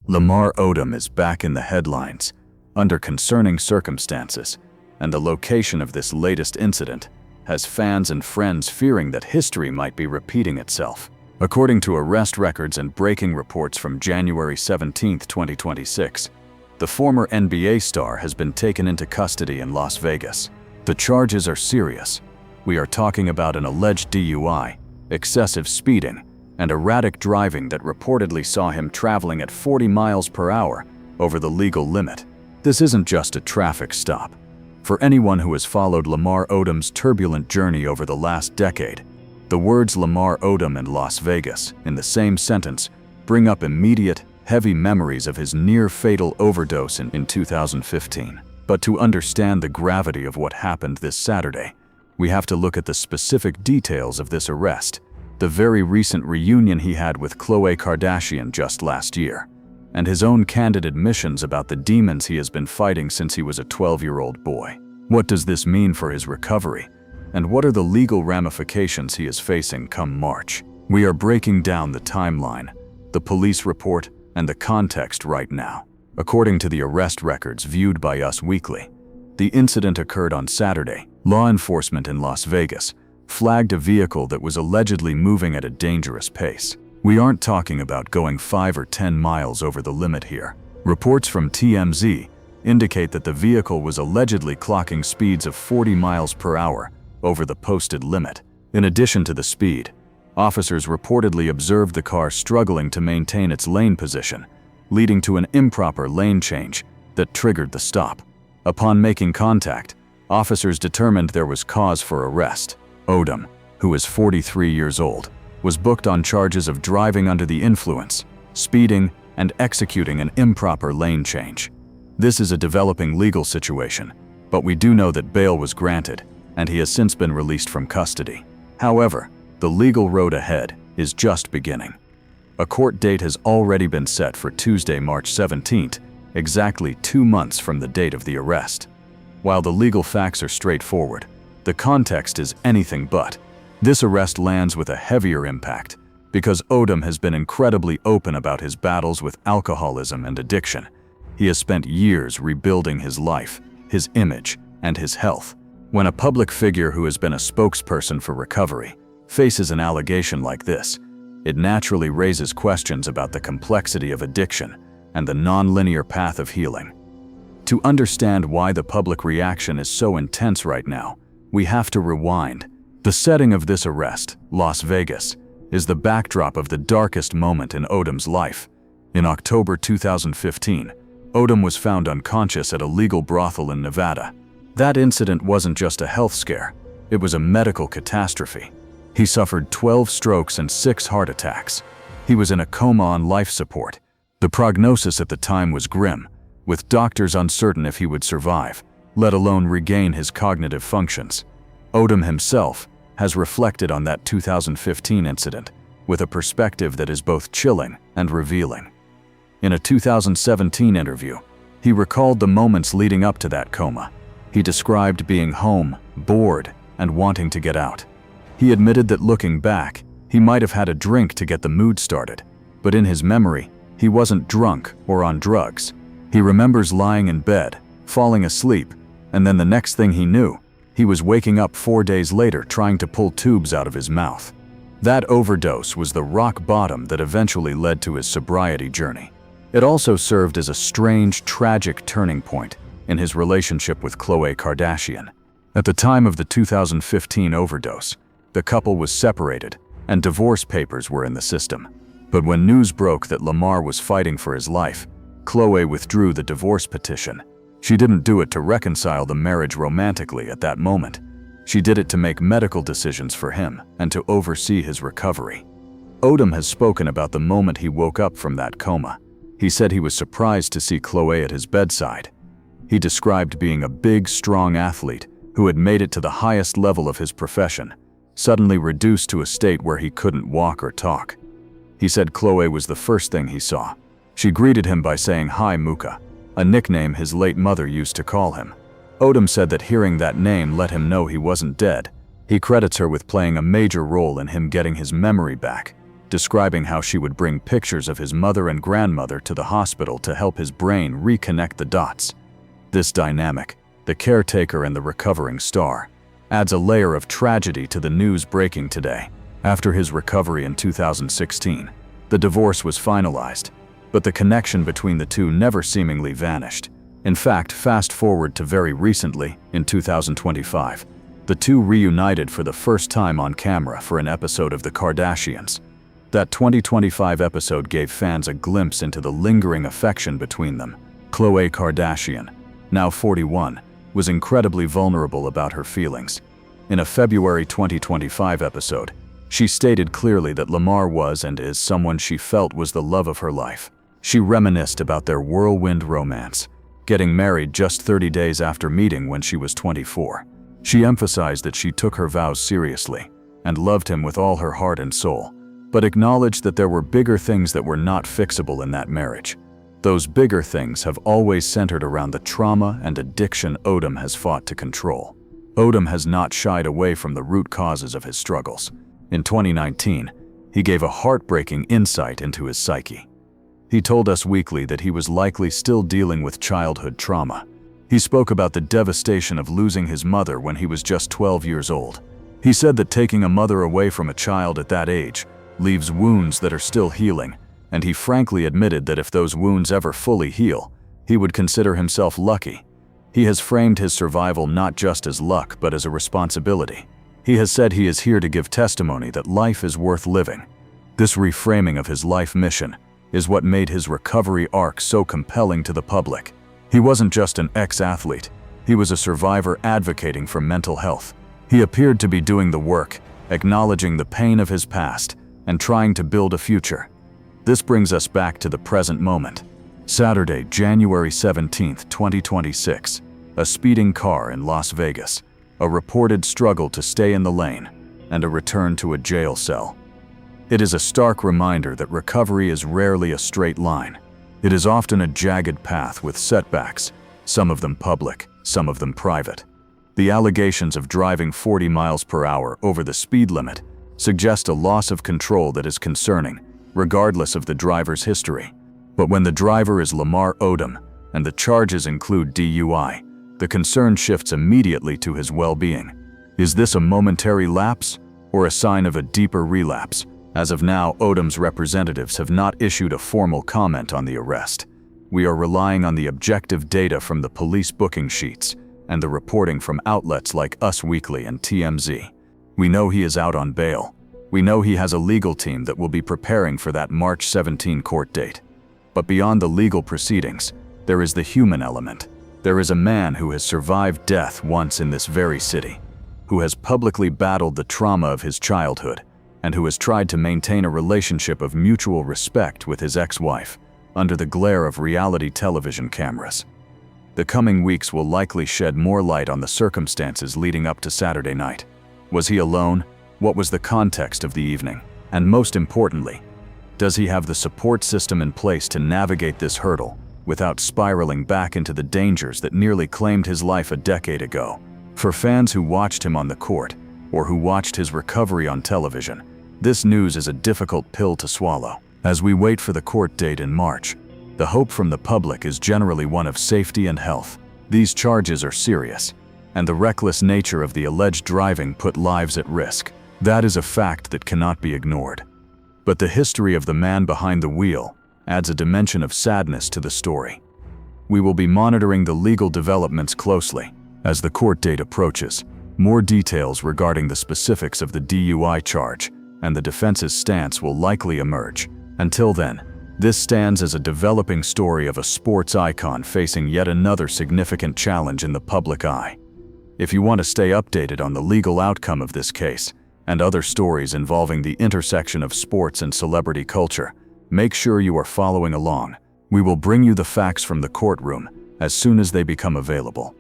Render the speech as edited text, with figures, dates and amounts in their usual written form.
Lamar Odom is back in the headlines, under concerning circumstances, and the location of this latest incident has fans and friends fearing that history might be repeating itself. According to arrest records and breaking reports from January 17, 2026, the former NBA star has been taken into custody in Las Vegas. The charges are serious. We are talking about an alleged DUI, excessive speeding, and erratic driving that reportedly saw him traveling at 40 miles per hour over the legal limit. This isn't just a traffic stop. For anyone who has followed Lamar Odom's turbulent journey over the last decade, the words Lamar Odom and Las Vegas in the same sentence bring up immediate, heavy memories of his near-fatal overdose in 2015. But to understand the gravity of what happened this Saturday, we have to look at the specific details of this arrest, the very recent reunion he had with Khloé Kardashian just last year, and his own candid admissions about the demons he has been fighting since he was a 12-year-old boy. What does this mean for his recovery? And what are the legal ramifications he is facing come March? We are breaking down the timeline, the police report, and the context right now. According to the arrest records viewed by Us Weekly, the incident occurred on Saturday. Law enforcement in Las Vegas flagged a vehicle that was allegedly moving at a dangerous pace. We aren't talking about going 5 or 10 miles over the limit here. Reports from TMZ indicate that the vehicle was allegedly clocking speeds of 40 miles per hour over the posted limit. In addition to the speed, officers reportedly observed the car struggling to maintain its lane position, leading to an improper lane change that triggered the stop. Upon making contact, officers determined there was cause for arrest. Odom, who is 43 years old, was booked on charges of driving under the influence, speeding, and executing an improper lane change. This is a developing legal situation, but we do know that bail was granted, and he has since been released from custody. However, the legal road ahead is just beginning. A court date has already been set for Tuesday, March 17th, exactly 2 months from the date of the arrest. While the legal facts are straightforward, the context is anything but. This arrest lands with a heavier impact because Odom has been incredibly open about his battles with alcoholism and addiction. He has spent years rebuilding his life, his image, and his health. When a public figure who has been a spokesperson for recovery faces an allegation like this, it naturally raises questions about the complexity of addiction and the non-linear path of healing. To understand why the public reaction is so intense right now, we have to rewind. The setting of this arrest, Las Vegas, is the backdrop of the darkest moment in Odom's life. In October 2015, Odom was found unconscious at a legal brothel in Nevada. That incident wasn't just a health scare, it was a medical catastrophe. He suffered 12 strokes and 6 heart attacks. He was in a coma on life support. The prognosis at the time was grim, with doctors uncertain if he would survive, let alone regain his cognitive functions. Odom himself has reflected on that 2015 incident with a perspective that is both chilling and revealing. In a 2017 interview, he recalled the moments leading up to that coma. He described being home, bored, and wanting to get out. He admitted that looking back, he might have had a drink to get the mood started, but in his memory, he wasn't drunk or on drugs. He remembers lying in bed, falling asleep, and then the next thing he knew, he was waking up 4 days later trying to pull tubes out of his mouth. That overdose was the rock bottom that eventually led to his sobriety journey. It also served as a strange, tragic turning point in his relationship with Khloé Kardashian. At the time of the 2015 overdose, the couple was separated and divorce papers were in the system. But when news broke that Lamar was fighting for his life, Khloé withdrew the divorce petition. She didn't do it to reconcile the marriage romantically at that moment. She did it to make medical decisions for him and to oversee his recovery. Odom has spoken about the moment he woke up from that coma. He said he was surprised to see Khloé at his bedside. He described being a big, strong athlete who had made it to the highest level of his profession, suddenly reduced to a state where he couldn't walk or talk. He said Khloé was the first thing he saw. She greeted him by saying, "Hi, Muka," a nickname his late mother used to call him. Odom said that hearing that name let him know he wasn't dead. He credits her with playing a major role in him getting his memory back, describing how she would bring pictures of his mother and grandmother to the hospital to help his brain reconnect the dots. This dynamic, the caretaker and the recovering star, adds a layer of tragedy to the news breaking today. After his recovery in 2016, the divorce was finalized, but the connection between the two never seemingly vanished. In fact, fast forward to very recently, in 2025, the two reunited for the first time on camera for an episode of The Kardashians. That 2025 episode gave fans a glimpse into the lingering affection between them. Khloé Kardashian, now 41, was incredibly vulnerable about her feelings. In a February 2025 episode, she stated clearly that Lamar was and is someone she felt was the love of her life. She reminisced about their whirlwind romance, getting married just 30 days after meeting when she was 24. She emphasized that she took her vows seriously and loved him with all her heart and soul, but acknowledged that there were bigger things that were not fixable in that marriage. Those bigger things have always centered around the trauma and addiction Odom has fought to control. Odom has not shied away from the root causes of his struggles. In 2019, he gave a heartbreaking insight into his psyche. He told Us Weekly that he was likely still dealing with childhood trauma. He spoke about the devastation of losing his mother when he was just 12 years old. He said that taking a mother away from a child at that age leaves wounds that are still healing, and he frankly admitted that if those wounds ever fully heal, he would consider himself lucky. He has framed his survival not just as luck but as a responsibility. He has said he is here to give testimony that life is worth living. This reframing of his life mission is what made his recovery arc so compelling to the public. He wasn't just an ex-athlete, he was a survivor advocating for mental health. He appeared to be doing the work, acknowledging the pain of his past, and trying to build a future. This brings us back to the present moment. Saturday, January 17, 2026, a speeding car in Las Vegas, a reported struggle to stay in the lane, and a return to a jail cell. It is a stark reminder that recovery is rarely a straight line. It is often a jagged path with setbacks, some of them public, some of them private. The allegations of driving 40 miles per hour over the speed limit suggest a loss of control that is concerning, regardless of the driver's history. But when the driver is Lamar Odom and the charges include DUI, the concern shifts immediately to his well-being. Is this a momentary lapse or a sign of a deeper relapse? As of now, Odom's representatives have not issued a formal comment on the arrest. We are relying on the objective data from the police booking sheets and the reporting from outlets like Us Weekly and TMZ. We know he is out on bail. We know he has a legal team that will be preparing for that March 17 court date. But beyond the legal proceedings, there is the human element. There is a man who has survived death once in this very city, who has publicly battled the trauma of his childhood, and who has tried to maintain a relationship of mutual respect with his ex-wife under the glare of reality television cameras. The coming weeks will likely shed more light on the circumstances leading up to Saturday night. Was he alone? What was the context of the evening? And most importantly, does he have the support system in place to navigate this hurdle without spiraling back into the dangers that nearly claimed his life a decade ago? For fans who watched him on the court, or who watched his recovery on television, this news is a difficult pill to swallow. As we wait for the court date in March, the hope from the public is generally one of safety and health. These charges are serious, and the reckless nature of the alleged driving put lives at risk. That is a fact that cannot be ignored. But the history of the man behind the wheel adds a dimension of sadness to the story. We will be monitoring the legal developments closely. As the court date approaches, more details regarding the specifics of the DUI charge and the defense's stance will likely emerge. Until then, this stands as a developing story of a sports icon facing yet another significant challenge in the public eye. If you want to stay updated on the legal outcome of this case and other stories involving the intersection of sports and celebrity culture, make sure you are following along. We will bring you the facts from the courtroom as soon as they become available.